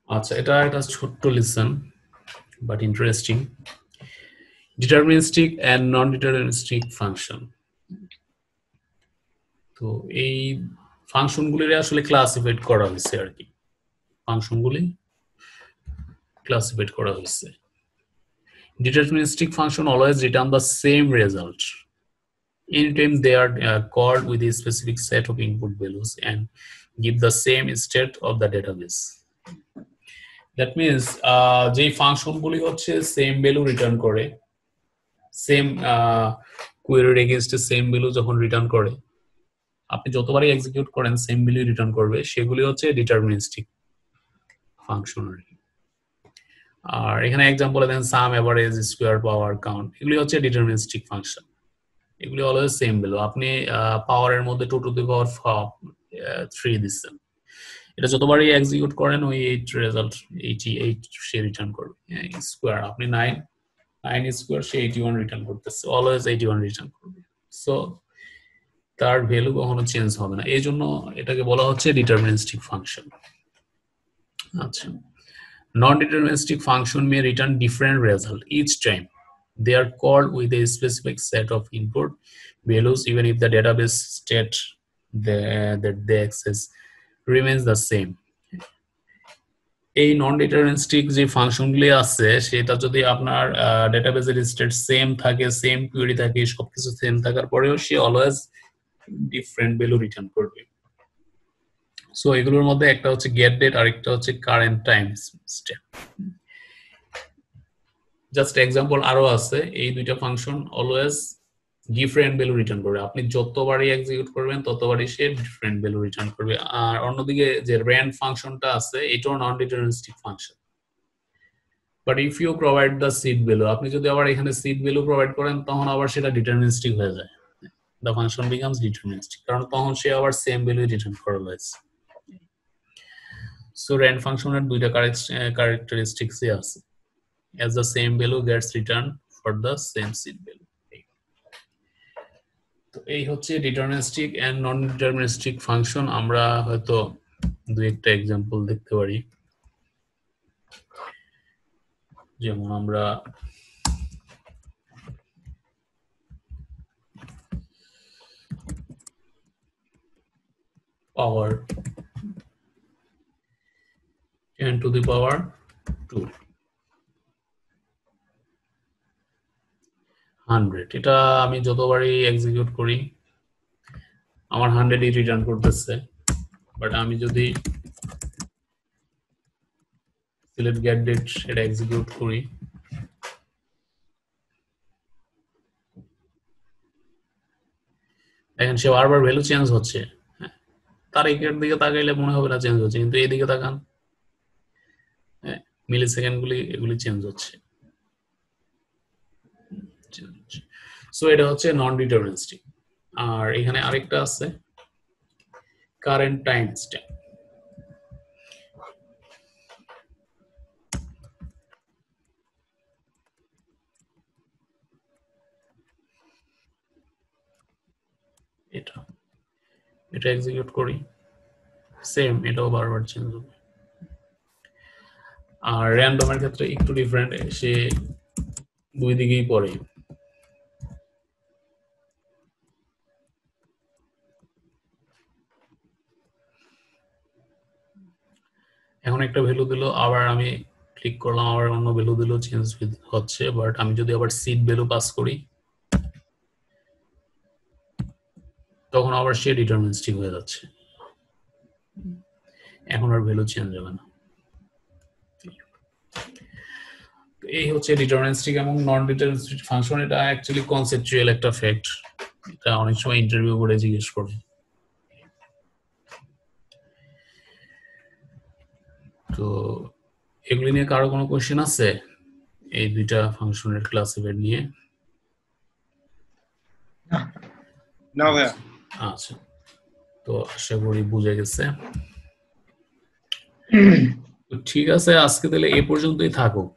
আচ্ছা, এটা একটা ছোট্ট lesson but interesting. Deterministic and non deterministic function. তো এই ফাংশনগুলির আসলে ক্লাসিফাইড করা হয়েছে আর কি, ফাংশনগুলি ক্লাসিফাইড করা হয়েছে। Deterministic function always return the same result anytime they are called with a specific set of input values and give the same state of the database. That means যে ফাংশনগুলি হচ্ছে সেম ভ্যালু রিটার্ন করে, same কোয়েরির এগেইনস্টে same value যখন return করে, আপনি যতবারই execute করেন same value return করবে, সেগুলি হচ্ছে ডিটারমিনিস্টিক ফাংশন। আর এখানে example then sum, average, square, power, count, এগুলি হচ্ছে ডিটারমিনিস্টিক ফাংশন। এগুলি অলওয়েজ সেম ভ্যালু। আপনি পাওয়ারের মধ্যে 2 টু দি পাওয়ার 3 দিচ্ছেন, এটা যতবারই এক্সিকিউট করেন ওই 8 রেজাল্ট 88 সে রিটার্ন করবে। স্কয়ার, আপনি 9 স্কয়ার সে 81 রিটার্ন করতেছে, অলওয়েজ 81 রিটার্ন করবে। সো তার ভ্যালু কখনো চেঞ্জ হবে না, এই জন্য এটাকে বলা হচ্ছে ডিটারমিনিস্টিক ফাংশন। আচ্ছা, non-deterministic function may return different result each time they are called with a specific set of input values, even if the database state that they access remains the same. এই নন deterministic যে ফাংশনগুলি আছে সেটা যদি আপনার ডেটাবেজের state same থাকে, same query থাকে, সবকিছু সেম থাকার পরেও সে অলওয়েজ ডিফারেন্ট ভ্যালু রিটার্ন করবে। সো এগুলোর মধ্যে একটা হচ্ছে গেট ডেট আর একটা হচ্ছে current time step. Just example আরো আছে, এই দুইটা function always different value return করবে। আপনি যতবারই এক্সিকিউট করবেন ততবারই সে ডিফারেন্ট ভ্যালু রিটার্ন করবে। আর অন্যদিকে যে র্যান্ড ফাংশনটা আছে এটাও non deterministic function, but if you provide the seed value, আপনি যদি আবার এখানে সিড ভ্যালু প্রোভাইড করেন তখন আবার সেটা ডিটারমিনিস্টিক হয়ে যায়, দ্য ফাংশন বিকামস ডিটারমিনিস্টিক, কারণ তখন সে আবার সেম ভ্যালু রিটার্ন করবে। সো র্যান্ড ফাংশনের দুইটা ক্যারেক্টারিস্টিক্সই আছে, as the same value gets returned for the same seed value. তো এই হচ্ছে deterministic and non deterministic function. আমরা হয়তো দুই একটা एग्जांपल দেখতে পারি, যেমন আমরা পাওয়ার 10 to the power 2 100, এটা আমি যতবারই এক্সিকিউট করি আমার 100ই রিটার্ন করতেছে। বাট আমি যদি সিলেক্ট গেট ডেট এটা এক্সিকিউট করি, দেখেন সে বারবার ভ্যালু চেঞ্জ হচ্ছে। তারিখের দিকে তাকাইলে মনে হবে না চেঞ্জ হচ্ছে, কিন্তু এইদিকে তাকান, মিলি সেকেন্ড গুলি এগুলি চেঞ্জ হচ্ছে। সো এটা হচ্ছে নন ডিটারমিনিস্টিক। আর এখানে আরেকটা আছে কারেন্ট টাইম স্ট্যাম্প। এটা এক্সিকিউট করি, সেম এটাও বারবার চেঞ্জ হবে। আর র্যান্ডমের ক্ষেত্রে একটু ডিফারেন্ট, সে দুই দিকেই পড়ে। এখন একটা ভ্যালু দিল, আবার আমি ক্লিক করলাম, আবার অন্য ভ্যালু দিল, চেঞ্জ হচ্ছে। বাট আমি যদি আবার সিড ভ্যালু পাস করি তখন আবার সে ডিটারমিনিস্টিক হয়ে যাচ্ছে, এখন আর ভ্যালু চেঞ্জ হবে না। এই হচ্ছে ডিটারমিনিস্টিক এবং নন ডিটারমিনিস্টিক ফাংশন। এটা অ্যাকচুয়ালি কনসেপচুয়াল একটা ফ্যাক্ট, এটা অনেক সময় ইন্টারভিউ করে জিজ্ঞেস করে। তো এগুলি নিয়ে কারো কোনো কোশ্চেন আছে এই দুইটা ফাংশনের ক্লাসিফাইড নিয়ে? না ভাইয়া। আচ্ছা, তো আশা করি বুঝে গেছে। ঠিক আছে, আজকে তাহলে এই পর্যন্তই থাকুক।